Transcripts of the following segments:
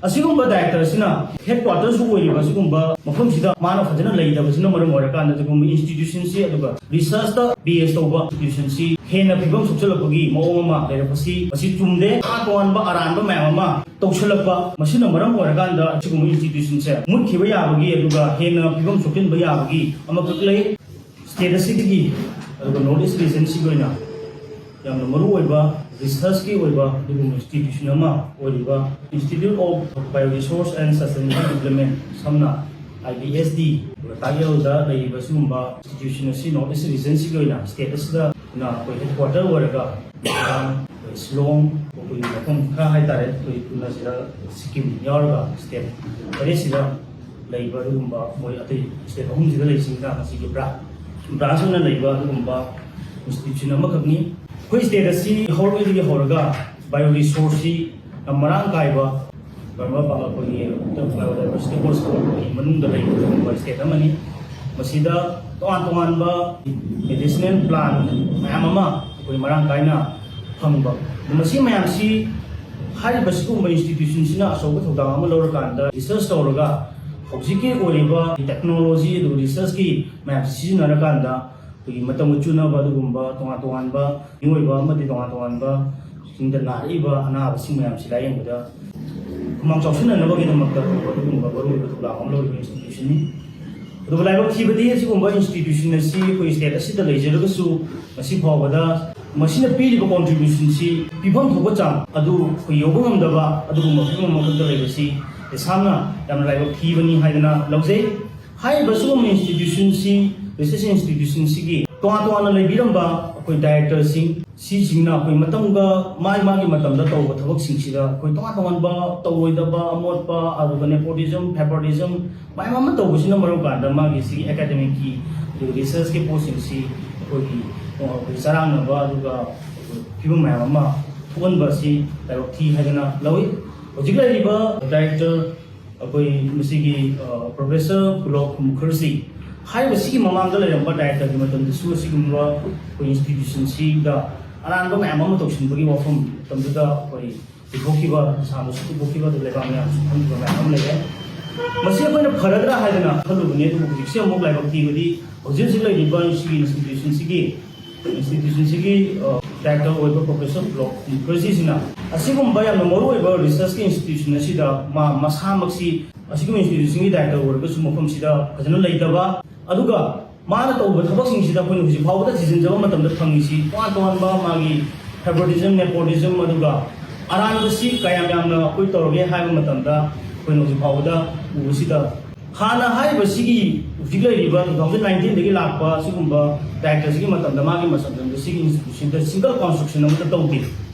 ꯑꯁꯤꯒꯨꯝꯕ ꯗꯥꯏꯔꯦꯛꯇꯔꯁꯤꯅ ꯍꯦꯗꯀ꯭ꯋꯥꯔꯇꯔꯁꯨ ꯑꯣꯏꯔꯤꯕ ꯑꯁꯤꯒꯨꯝꯕ ꯃꯐꯝꯁꯤꯗ ꯃꯥꯅ ꯐꯖꯅ ꯂꯩꯇꯕꯁꯤꯅ ꯃꯔꯝ ꯑꯣꯏꯔꯀꯥꯟꯗ ꯑꯁꯤꯒꯨꯝꯕ ꯏꯟꯁꯇꯤꯇ꯭ꯌꯨꯁꯟꯁꯤ ꯑꯗꯨꯒ ꯔꯤꯁꯔꯁꯇ ꯕꯦꯁ ꯇꯧꯕ ꯏꯟꯁꯇꯤꯇ꯭ꯌꯨꯁꯟꯁꯤ ꯍꯦꯟꯅ ꯐꯤꯕꯝ ꯁꯣꯛꯆꯜꯂꯛꯄꯒꯤ ꯃꯑꯣꯡ ꯑꯃ ꯂꯩꯔꯛꯄꯁꯤ ꯃꯁꯤ ꯆꯨꯝꯗꯦ ꯇꯣꯉꯥꯟꯕ ꯑꯔꯥꯟꯕ ꯃꯌꯥꯝ ꯑꯃ ꯇꯧꯁꯜꯂꯛꯄ ꯃꯁꯤꯅ ꯃꯔꯝ ꯑꯣꯏꯔꯀꯥꯟꯗ ꯑꯁꯤꯒꯨꯝꯕ ꯏꯟꯁꯇꯤꯇ꯭ꯌꯨꯁꯟꯁꯦ ꯃꯨꯠꯈꯤꯕ ꯌꯥꯕꯒꯤ ꯑꯗꯨꯒ ꯍꯦꯟꯅ ꯐꯤꯕꯝ ꯁꯣꯛꯆꯤꯟꯕ ꯌꯥꯕꯒꯤ ꯑꯃꯈꯛ ꯂꯩ ꯁ꯭ꯇꯦꯠ ꯑꯁꯤꯗꯒꯤ ꯑꯗꯨꯒ ꯅꯣꯔꯠ ꯏꯁ ꯔꯤꯖꯟꯁꯤꯒꯤ ꯑꯣꯏꯅ ꯌꯥꯝꯅ ꯃꯔꯨꯑꯣꯏꯕ ꯔꯤꯁꯔꯁꯀꯤ ꯑꯣꯏꯕ ꯑꯗꯨꯒꯨꯝꯕ ꯏꯟꯁꯇꯤꯇ꯭ꯌꯨꯁꯟ ꯑꯃ ꯑꯣꯏꯔꯤꯕ ꯏꯟꯁꯇꯤꯇ꯭ꯌꯨꯠ ꯑꯣꯐ ꯕꯥꯏꯑꯣꯔꯤꯁꯣꯔꯁ ꯑꯦꯟड ꯁꯁꯇꯦꯅꯦꯕꯜ ꯗꯤꯕ꯭ꯂꯞꯃꯦꯟ ꯁꯝꯅ IBSD ꯇꯥꯛꯌꯦꯜꯗ ꯂꯩꯔꯤꯕ ꯁꯤꯒꯨꯝꯕ ꯏꯟꯁꯇꯤꯇ꯭ꯌꯨꯁꯟ ꯑꯁꯤ ꯅꯣꯔꯠ ꯏꯁ ꯔꯤꯖꯟꯁꯤꯒꯤ ꯑꯣꯏꯅ ꯁ꯭ꯇꯦꯠ ꯑꯁꯤꯗ ꯑꯩꯈꯣꯏ ꯍꯦꯗꯀ꯭ꯋꯥꯔꯇꯔ ꯑꯣꯏꯔꯒ ꯁꯤꯂꯣꯡ ꯑꯩꯈꯣꯏꯒꯤ ꯃꯐꯝ ꯈꯔ ꯍꯥꯏꯇꯥꯔꯦ ꯑꯩꯈꯣꯏ ꯄꯨꯟꯅꯁꯤꯗ ꯁꯤꯛꯀꯤꯝ ꯌꯥꯎꯔꯒ ꯁ꯭ꯇꯦꯠ ꯇꯔꯦꯠꯁꯤꯗ ꯂꯩꯕ ꯑꯗꯨꯒꯨꯝꯕ ꯃꯣꯏ ꯑꯇꯩ ꯁ꯭ꯇꯦꯠ ꯑꯍꯨꯝꯁꯤꯗ ꯂꯩꯁꯤꯡꯅ ꯃꯁꯤꯒꯤ ꯕ꯭ꯔꯥꯟꯁ ꯑꯣꯏꯅ ꯂꯩꯕ ꯑꯗꯨꯒꯨꯝꯕ ꯏꯟꯁꯇꯤꯇ꯭ꯌꯨꯁꯟ ꯑꯃꯈꯛꯅꯤ ꯑꯩꯈꯣꯏ ꯁ꯭ꯇꯦꯠ ꯑꯁꯤ ꯍꯧꯔꯛꯄꯗꯒꯤ ꯍꯧꯔꯒ ꯕꯥꯏꯑꯣꯔꯤꯁꯣꯔꯁꯁꯤ ꯌꯥꯝ ꯃꯔꯥꯡ ꯀꯥꯏꯕ ꯑꯩꯈꯣꯏꯒꯤ ꯕꯥꯏꯑꯣꯗꯥꯏꯕꯔꯁꯤꯇꯤ ꯍꯣꯠꯁꯄꯣꯠꯀꯤ ꯃꯅꯨꯡꯗ ꯂꯩꯕ ꯁ꯭ꯇꯦꯠ ꯑꯃꯅꯤ ꯃꯁꯤꯗ ꯇꯣꯉꯥꯟ ꯇꯣꯉꯥꯟꯕ ꯃꯦꯗꯤꯁꯤꯅꯦꯜ ꯄ꯭ꯂꯥꯟ ꯃꯌꯥꯝ ꯑꯃ ꯑꯩꯈꯣꯏ ꯃꯔꯥꯡ ꯀꯥꯏꯅ ꯐꯪꯕ ꯃꯁꯤ ꯃꯌꯥꯝꯁꯤ ꯍꯥꯏꯔꯤꯕ ꯁꯤꯒꯨꯝꯕ ꯏꯟꯁꯇꯤꯇ꯭ꯌꯨꯁꯟꯁꯤꯅ ꯑꯆꯧꯕ ꯊꯧꯗꯥꯡ ꯑꯃ ꯂꯧꯔꯀꯥꯟꯗ ꯔꯤꯁꯔꯁ ꯇꯧꯔꯒ ꯍꯧꯖꯤꯛꯀꯤ ꯑꯣꯏꯔꯤꯕ ꯇꯦꯛꯅꯣꯂꯣꯖꯤ ꯑꯗꯨꯒ ꯔꯤꯁꯔꯁꯀꯤ ꯃꯌꯥꯝꯁꯤ ꯁꯤꯖꯤꯟꯅꯔꯀꯥꯟꯗ ꯑꯩꯈꯣꯏꯒꯤ ꯃꯇꯝꯒ ꯆꯨꯅꯕ ꯑꯗꯨꯒꯨꯝꯕ ꯇꯣꯉꯥꯟ ꯇꯣꯉꯥꯟꯕ ꯃꯤꯑꯣꯏꯕ ꯑꯃꯗꯤ ꯇꯣꯉꯥꯟ ꯇꯣꯉꯥꯟꯕ ꯁꯤꯡꯗ ꯅꯥꯔꯛꯏꯕ ꯑꯅꯥꯕꯁꯤꯡ ꯃꯌꯥꯝꯁꯤ ꯂꯥꯌꯦꯡꯕꯗ ꯈꯨꯃꯥꯡ ꯆꯥꯎꯁꯤꯟꯅꯅꯕꯒꯤꯗꯃꯛꯇ ꯑꯗꯨꯒꯨꯝꯕ ꯃꯔꯨꯑꯣꯏꯕ ꯊꯧꯗꯥꯡ ꯑꯃ ꯂꯧꯔꯤꯕ ꯏꯟꯁꯇꯤꯇ꯭ꯌꯨꯁꯟꯅꯤ ꯑꯗꯨꯒ ꯂꯥꯏꯕꯛ ꯊꯤꯕꯗꯤ ꯑꯁꯤꯒꯨꯝꯕ ꯏꯟꯁꯇꯤꯇ꯭ꯌꯨꯁꯟ ꯑꯁꯤ ꯑꯩꯈꯣꯏ ꯁ꯭ꯇꯦꯠ ꯑꯁꯤꯗ ꯂꯩꯖꯔꯒꯁꯨ ꯉꯁꯤ ꯐꯥꯎꯕꯗ ꯃꯁꯤꯅ ꯄꯤꯔꯤꯕ ꯀꯣꯟꯇ꯭ꯔꯤꯕ꯭ꯌꯨꯁꯟꯁꯤ ꯄꯤꯐꯝ ꯊꯣꯛꯄ ꯆꯥꯡ ꯑꯗꯨ ꯑꯩꯈꯣꯏ ꯌꯧꯕ ꯉꯝꯗꯕ ꯑꯗꯨꯒꯨꯝꯕ ꯐꯤꯚꯝ ꯑꯃꯈꯛꯇ ꯂꯩꯕꯁꯤ ꯇꯁꯦꯡꯅ ꯌꯥꯝꯅ ꯂꯥꯏꯕꯛ ꯊꯤꯕꯅꯤ ꯍꯥꯏꯗꯅ ꯂꯧꯖꯩ ꯍꯥꯏꯔꯤꯕ ꯁꯤꯒꯨꯝꯕ ꯏꯟꯁꯇꯤꯇ꯭ꯌꯨꯁꯟꯁꯤ ꯔꯤꯁꯔꯁ ꯏꯟꯁꯇꯤꯇ꯭ꯌꯨꯁꯟꯁꯤꯒꯤ ꯇꯣꯉꯥꯟ ꯇꯣꯉꯥꯟꯅ ꯂꯩꯕꯤꯔꯝꯕ ꯑꯩꯈꯣꯏ ꯗꯥꯏꯔꯦꯛꯇꯔꯁꯤꯡ ꯁꯤꯁꯤꯡꯅ ꯑꯩꯈꯣꯏ ꯃꯇꯝꯒ ꯃꯥꯒꯤ ꯃꯇꯝꯗ ꯇꯧꯕ ꯊꯕꯛꯁꯤꯡꯁꯤꯗ ꯑꯩꯈꯣꯏ ꯇꯣꯉꯥꯟ ꯇꯣꯉꯥꯟꯕ ꯇꯧꯔꯣꯏꯗꯕ ꯑꯃꯣꯠꯄ ꯑꯗꯨꯒ ꯅꯦꯄꯣꯇꯤꯖꯝ ꯐꯦꯚꯣꯔꯤꯇꯤꯖꯝ ꯃꯌꯥꯝ ꯑꯃ ꯇꯧꯕꯁꯤꯅ ꯃꯔꯝ ꯀꯥꯟꯗ ꯃꯥꯒꯤ ꯁꯤꯒꯤ ꯑꯦꯀꯥꯗꯦꯃꯤꯛꯀꯤ ꯑꯗꯨꯒ ꯔꯤꯁꯔꯁꯀꯤ ꯄꯣꯠꯁꯤꯡꯁꯤ ꯑꯩꯈꯣꯏꯒꯤ ꯆꯔꯥꯡꯅꯕ ꯑꯗꯨꯒ ꯐꯤꯕꯝ ꯃꯌꯥꯝ ꯑꯃ ꯊꯣꯛꯍꯟꯕ ꯑꯁꯤ ꯂꯥꯏꯕꯛ ꯊꯤ ꯍꯥꯏꯗꯅ ꯂꯧꯏ ꯍꯧꯖꯤꯛ ꯂꯩꯔꯤꯕ ꯗꯥꯏꯔꯦꯛꯇꯔ ꯑꯩꯈꯣই ꯃꯁꯤꯒꯤ ꯄ꯭ꯔꯣꯐꯦꯁꯔ ꯄꯨꯂꯣꯛ ꯃꯨꯈꯔꯖꯤ ꯍꯥꯏꯔꯤꯕ ꯁꯤꯒꯤ ꯃꯃꯥꯡꯗ ꯂꯩꯔꯝꯕ ꯗꯥꯏꯔꯦꯛꯇꯔꯒꯤ ꯃꯇꯝꯗꯁꯨ ꯑꯁꯤꯒꯨꯝꯕ ꯑꯩꯈꯣꯏ ꯏꯟꯁꯇꯤꯇ꯭ꯌꯨꯁꯟꯁꯤꯗ ꯑꯔꯥꯟꯕ ꯃꯌꯥꯝ ꯑꯃ ꯇꯧꯁꯤꯟꯕꯒꯤ ꯋꯥꯐꯝ ꯃꯇꯝꯗꯨꯗ ꯑꯩꯈꯣꯏ ꯄꯨꯊꯣꯛꯈꯤꯕ ꯏꯁꯥꯃꯛꯁꯨ ꯄꯨꯊꯣꯛꯈꯤꯕ ꯑꯗꯨ ꯂꯩꯕꯥꯛ ꯃꯌꯥꯝꯁꯨ ꯈꯪꯈꯤꯕ ꯃꯌꯥꯝ ꯑꯃ ꯂꯩꯔꯦ ꯃꯁꯤ ꯑꯩꯈꯣꯏꯅ ꯐꯔꯗ꯭ꯔꯥ ꯍꯥꯏꯗꯅ ꯈꯜꯂꯨꯕꯅꯤ ꯑꯗꯨꯕꯨ ꯍꯧꯖꯤꯛꯁꯦ ꯑꯃꯨꯛ ꯂꯥꯏꯕꯛ ꯊꯤꯕꯗꯤ ꯍꯧꯖꯤꯛ ꯂꯩꯔꯤꯕ ꯁꯤꯒꯤ ꯏꯟꯁꯇꯤꯇ꯭ꯌꯨꯁꯟꯁꯤꯒꯤ ꯗꯥꯏꯔꯦꯛꯇꯔ ꯑꯣꯏꯕ ꯄ꯭ꯔꯣꯐꯦꯁꯔ ꯄꯨꯂꯣꯛ ꯃꯨꯈꯔꯖꯤꯁꯤꯅ ꯑꯁꯤꯒꯨꯝꯕ ꯌꯥꯝꯅ ꯃꯔꯨꯑꯣꯏꯕ ꯔꯤꯁꯔꯁꯀꯤ ꯏꯟꯁꯇꯤꯇ꯭ꯌꯨꯁꯟ ꯑꯁꯤꯗ ꯃꯁꯥꯃꯛꯁꯤ ꯑꯁꯤꯒꯨꯝꯕ ꯏꯟꯁꯇꯤꯇ꯭ꯌꯨꯁꯟꯒꯤ ꯗꯥꯏꯔꯦꯛꯇꯔ ꯑꯣꯏꯔꯒꯁꯨ ꯃꯐꯝꯁꯤꯗ ꯐꯖꯅ ꯂꯩꯇꯕ ꯑꯗꯨꯒ ꯃꯥꯅ ꯇꯧꯕ ꯊꯕꯛꯁꯤꯡꯁꯤꯗ ꯑꯩꯈꯣꯏꯅ ꯍꯧꯖꯤꯛ ꯐꯥꯎꯕꯗ ꯊꯤꯖꯤꯟꯖꯕ ꯃꯇꯝꯗ ꯐꯪꯉꯤꯁꯤ ꯇꯣꯉꯥꯟ ꯇꯣꯉꯥꯟꯕ ꯃꯥꯒꯤ ꯐꯦꯚꯣꯔꯤꯇꯤꯖꯝ ꯅꯦꯄꯣꯇꯤꯖꯝ ꯑꯗꯨꯒ ꯑꯔꯥꯟꯕꯁꯤ ꯀꯌꯥꯝ ꯌꯥꯝꯅ ꯑꯩꯈꯣꯏ ꯇꯧꯔꯒꯦ ꯍꯥꯏꯕ ꯃꯇꯝꯗ ꯑꯩꯈꯣꯏꯅ ꯍꯧꯖꯤꯛ ꯐꯥꯎꯕꯗ ꯎꯕꯁꯤꯗ ꯍꯥꯟꯅ ꯍꯥꯏꯔꯤꯕ ꯁꯤꯒꯤ ꯍꯧꯖꯤꯛ ꯂꯩꯔꯤꯕ 2019ꯗꯒꯤ ꯂꯥꯛꯄ ꯑꯁꯤꯒꯨꯝꯕ ꯗꯥꯏꯔꯦꯛꯇꯔꯁꯤꯒꯤ ꯃꯇꯝꯗ ꯃꯥꯒꯤ ꯃꯇꯝꯗ ꯁꯤꯒꯤ ꯏꯟꯁꯇꯤꯇ꯭ꯌꯨꯁꯟꯗ ꯁꯤꯡꯒꯜ ꯀꯟꯁꯇ꯭ꯔꯛꯁꯟ ꯑꯃꯠꯇ ꯇꯧꯗꯦ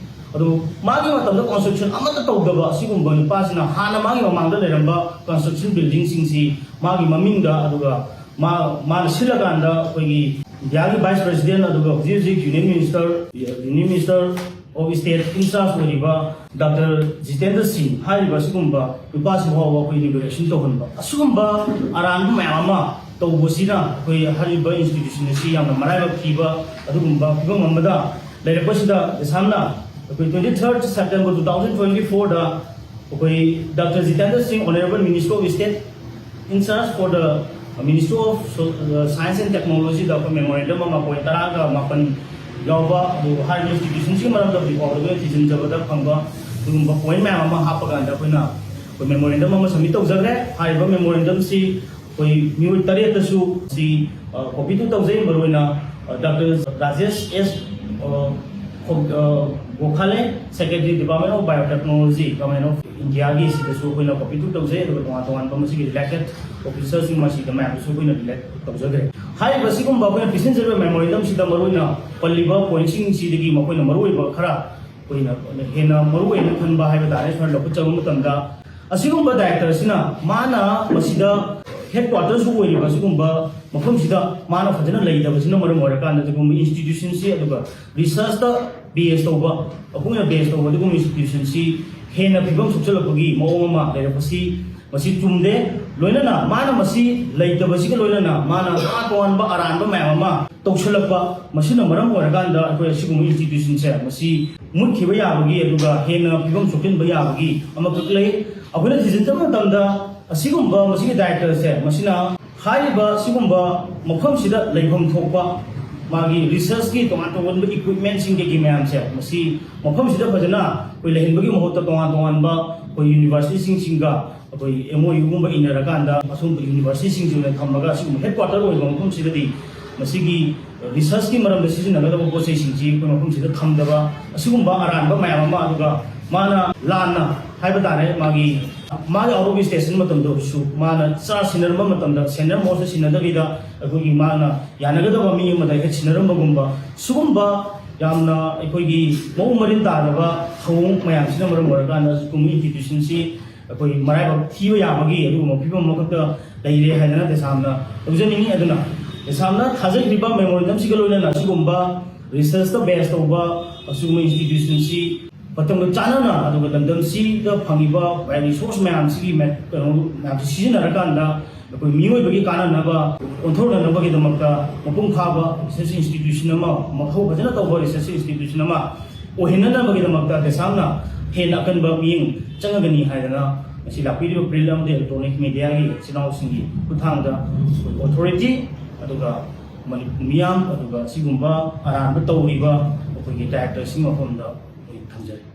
ꯑꯗꯨ ꯃꯥꯒꯤ ꯃꯇꯝꯗ ꯀꯟꯁꯇ꯭ꯔꯛꯁꯟ ꯑꯃꯠꯇ ꯇꯧꯗꯕ ꯑꯁꯤꯒꯨꯝꯕ ꯅꯨꯄꯥꯁꯤꯅ ꯍꯥꯟꯅ ꯃꯥꯒꯤ ꯃꯃꯥꯡꯗ ꯂꯩꯔꯝꯕ ꯀꯟꯁꯇ꯭ꯔꯛꯁꯟ ꯕꯤꯜꯗꯤꯡꯁꯤꯡꯁꯤ ꯃꯥꯒꯤ ꯃꯃꯤꯡꯗ ꯑꯗꯨꯒ ꯃꯥꯅ ꯁꯤꯜꯂꯀꯥꯟꯗ ꯑꯩꯈꯣꯏꯒꯤ ꯏꯟꯗꯤꯌꯥꯒꯤ ꯚꯥꯏꯁ ꯄ꯭ꯔꯦꯁꯤꯗꯦꯟꯠ ꯑꯗꯨꯒ ꯍꯧꯖꯤꯛ union minister of state in-charge ꯑꯣꯏꯔꯤꯕ ꯗꯥꯛꯇꯔ ꯖꯤꯇꯦꯟꯗ꯭ꯔ ꯁꯤꯡ ꯍꯥꯏꯔꯤꯕ ꯑꯁꯤꯒꯨꯝꯕ ꯅꯨꯄꯥꯁꯤ ꯐꯥꯎꯕ ꯑꯩꯈꯣꯏ ꯏꯅꯣꯒ꯭ꯔꯦꯁꯟ ꯇꯧꯍꯟꯕ ꯑꯁꯤꯒꯨꯝꯕ ꯑꯔꯥꯟꯕ ꯃꯌꯥꯝ ꯑꯃ ꯇꯧꯕꯁꯤꯅ ꯑꯩꯈꯣꯏ ꯍꯥꯏꯔꯤꯕ ꯏꯟꯁꯇꯤꯇ꯭ꯌꯨꯁꯟ ꯑꯁꯤ ꯌꯥꯝꯅ ꯃꯔꯥꯏꯕꯛ ꯊꯤꯕ ꯑꯗꯨꯒꯨꯝꯕ ꯐꯤꯚꯝ ꯑꯃꯗ ꯂꯩꯔꯛꯄꯁꯤꯗ ꯁꯝꯅ ꯑꯩꯈꯣꯏ 23 ꯁꯦꯞꯇꯦꯝꯕꯔ 2024ꯗ ꯑꯩꯈꯣꯏ doctor Jitendra Singh honourable minister of state incharge for the ministry of science and technology दा कोई मेमोरेंडम अमा कोई तरागा मापन यावबा दु हाई इंस्टीट्यूशन सी मरम दा बिफावदे थिजन जबदा फंगबा दुगुंबा पॉइंट मैम अमा हापगांदा कोइना कोई मेमोरेंडम अमा सबमिट तौजग्रे हाइबा मेमोरेंडम सी कोई न्यू तरेतसु सी कॉपी टू तौजै मरोइना doctor Rajesh S Gokhale secretary department of biotechnology government of India की सिदसु कोइना कॉपी टू तौजै अदुगा तोंगा बमसी रिलेटेड ऑफिसर्स सिंग मासी द मैप सु कोइना रिलेट तौजग्रे हाई बसिगुम बाबोय पिसिनजर मेमोरेंडम सिदा मरोइना पल्लिबा पॉइंटसिंग सिदगी मकोइना मरोइबा खरा कोइना हेना मरोइना खनबा हाइबा दारे सर लखुचब मतमदा असिगुम्बा डायरेक्टर सिना माना मसिदा हेडक्वार्टर्स ओइरिबा असिगुम्बा मफमसिदा माना फजना लैदबसिना मरम ओरकान अदुगुम इंस्टीट्यूशन सि अदुगा रिसर्च दा बेस तौबा अपुंगा बेस तौबा अदुगुम इंस्टीट्यूशन सि हेना फिबम सुचलपगी मओमा लेरपसि मसी चुमदे लोइनना माना मसी लैदबसिगा लोइनना माना तोनबा अरानबा मयामा तौसलपा मसिना मरम ओरकांदा अखोय असिगुम इंस्टीट्यूशन से मसी मुखिबा याबगी अदुगा हेना फिबम सुकिनबा याबगी अमकक लై ꯑꯩꯈꯣꯏꯅ ꯊꯤꯖꯤꯟꯖꯕ ꯃꯇꯝꯗ ꯑꯁꯤꯒꯨꯝꯕ ꯃꯁꯤꯒꯤ ꯗꯥꯏꯔꯦꯛꯇꯔꯁꯦ ꯃꯁꯤꯅ ꯍꯥꯏꯔꯤꯕ ꯁꯤꯒꯨꯝꯕ ꯃꯐꯝꯁꯤꯗ ꯂꯩꯐꯝ ꯊꯣꯛꯄ ꯃꯥꯒꯤ ꯔꯤꯁꯔꯁꯀꯤ ꯇꯣꯉꯥꯟ ꯇꯣꯉꯥꯟꯕ ꯏꯀ꯭ꯋꯤꯞꯃꯦꯟꯁꯤꯡ ꯀꯩꯀꯩ ꯃꯌꯥꯝꯁꯦ ꯃꯁꯤ ꯃꯐꯝꯁꯤꯗ ꯐꯖꯅ ꯑꯩꯈꯣꯏ ꯂꯩꯍꯟꯕꯒꯤ ꯃꯍꯨꯠꯇ ꯇꯣꯉꯥꯟ ꯇꯣꯉꯥꯟꯕ ꯑꯩꯈꯣꯏ ꯌꯨꯅꯤꯚꯔꯁꯤꯇꯤꯁꯤꯡꯒ ꯑꯩꯈꯣꯏ MOUꯒꯨꯝꯕ ꯏꯟꯅꯔꯀꯥꯟꯗ ꯑꯁꯨꯝꯕ ꯌꯨꯅꯤꯚꯔꯁꯤꯇꯤꯁꯤꯡꯁꯤꯅ ꯊꯝꯃꯒ ꯑꯁꯤꯒꯨꯝꯕ ꯍꯦꯗꯀ꯭ꯋꯥꯇꯔ ꯑꯣꯏꯕ ꯃꯐꯝꯁꯤꯗꯗꯤ ꯃꯁꯤꯒꯤ ꯔꯤꯁꯔꯁꯀꯤ ꯃꯔꯝꯗ ꯁꯤꯖꯤꯟꯅꯒꯗꯕ ꯄꯣꯠꯆꯩꯁꯤꯡꯁꯤ ꯑꯩꯈꯣꯏ ꯃꯐꯝꯁꯤꯗ ꯊꯝꯗꯕ ꯑꯁꯤꯒꯨꯝꯕ ꯑꯔꯥꯟꯕ ꯃꯌꯥꯝ ꯑꯃ ꯑꯗꯨꯒ ꯃꯥꯅ ꯂꯥꯟꯅ ꯍꯥꯏꯕ ꯇꯥꯔꯦ ꯃꯥꯒꯤ ꯑꯥꯎꯠ ꯑꯣꯐ ꯁ꯭ꯇꯦꯁꯟ ꯃꯇꯝꯗꯁꯨ ꯃꯥꯅ ꯆꯥꯔꯖ ꯁꯤꯟꯅꯔꯝꯕ ꯃꯇꯝꯗ ꯁꯦꯅꯤꯌꯔ ꯃꯣꯁꯇ ꯁꯤꯟꯅꯗꯕꯤꯗ ꯑꯩꯈꯣꯏꯒꯤ ꯃꯥꯅ ꯌꯥꯅꯒꯗꯕ ꯃꯤ ꯑꯃꯗ ꯍꯦꯛ ꯁꯤꯟꯅꯔꯝꯕꯒꯨꯝꯕ ꯁꯤꯒꯨꯝꯕ ꯌꯥꯝꯅ ꯑꯩꯈꯣꯏꯒꯤ ꯃꯑꯣꯡ ꯃꯔꯤꯟ ꯇꯥꯗꯕ ꯊꯧꯑꯣꯡ ꯃꯌꯥꯝꯁꯤꯅ ꯃꯔꯝ ꯑꯣꯏꯔꯀꯥꯟꯗ ꯁꯤꯒꯨꯝꯕ ꯏꯟꯁꯇꯤꯇ꯭ꯌꯨꯁꯟꯁꯤ ꯑꯩꯈꯣꯏ ꯃꯔꯥꯏꯕꯛ ꯊꯤꯕ ꯌꯥꯕꯒꯤ ꯑꯗꯨꯒꯨꯝꯕ ꯐꯤꯕꯝ ꯑꯃꯈꯛꯇ ꯂꯩꯔꯦ ꯍꯥꯏꯗꯅ ꯇꯦꯁꯥꯝꯅ ꯂꯧꯖꯅꯤꯡꯉꯤ ꯑꯗꯨꯅ ꯇꯦꯁꯥꯝꯅ ꯊꯥꯖꯈꯤꯕ ꯃꯦꯃꯣꯔꯦꯟꯗꯝꯁꯤꯒ ꯂꯣꯏꯅꯅ ꯑꯁꯤꯒꯨꯝꯕ ꯔꯤꯁꯔꯁꯇ ꯕꯦꯁ ꯇꯧꯕ ꯑꯁꯤꯒꯨꯝꯕ ꯏꯟꯁꯇꯤꯇ꯭ꯌꯨꯁꯟꯁꯤ ꯃꯇꯝꯒ ꯆꯥꯟꯅꯅ ꯑꯗꯨꯒ ꯂꯝꯗꯝꯁꯤꯗ ꯐꯪꯉꯤꯕ ꯔꯤꯁꯣꯔꯁ ꯃꯌꯥꯝꯁꯤꯒꯤ ꯀꯩꯅꯣ ꯃꯌꯥꯝꯁꯤ ꯁꯤꯖꯤꯟꯅꯔꯀꯥꯟꯗ ꯑꯩꯈꯣꯏ ꯃꯤꯑꯣꯏꯕꯒꯤ ꯀꯥꯟꯅꯅꯕ ꯑꯣꯟꯊꯣꯛꯅꯅꯕꯒꯤꯗꯃꯛꯇ ꯃꯄꯨꯡ ꯐꯥꯕ ꯔꯤꯁꯔꯁ ꯏꯟꯁꯇꯤꯇ꯭ꯌꯨꯁꯟ ꯑꯃ ꯃꯊꯧ ꯐꯖꯅ ꯇꯧꯕ ꯔꯤꯁꯔꯁ ꯏꯟꯁꯇꯤꯇ꯭ꯌꯨꯁꯟ ꯑꯃ ꯑꯣꯏꯍꯟꯅꯅꯕꯒꯤꯗꯃꯛꯇ ꯇꯦꯁꯥꯝꯅ ꯍꯦꯟꯅ ꯑꯀꯟꯕ ꯃꯤꯠꯌꯦꯡ ꯆꯪꯉꯒꯅꯤ ꯍꯥꯏꯗꯅ ꯉꯁꯤ ꯂꯥꯛꯄꯤꯔꯤꯕ ꯄ꯭ꯔꯤꯟꯠ ꯑꯃꯗꯤ ꯏꯂꯦꯛꯇ꯭ꯔꯣꯅꯤꯛ ꯃꯤꯗꯤꯌꯥꯒꯤ ꯏꯆꯤꯜ ꯏꯅꯥꯎꯁꯤꯡꯒꯤ ꯈꯨꯠꯊꯥꯡꯗ ꯑꯣꯊꯣꯔꯤꯇꯤ ꯑꯗꯨꯒ ꯃꯅꯤꯄꯨꯔ ꯃꯤꯌꯥꯝ ꯑꯗꯨꯒ ꯁꯤꯒꯨꯝꯕ ꯑꯔꯥꯟꯕ ꯇꯧꯔꯤꯕ ꯑꯩꯈꯣꯏꯒꯤ ꯗꯥꯏꯔꯦꯛꯇꯔꯁꯤꯡ ꯃꯐꯝꯗ ꯑꯩꯈꯣꯏ ꯊꯝꯖꯔꯤ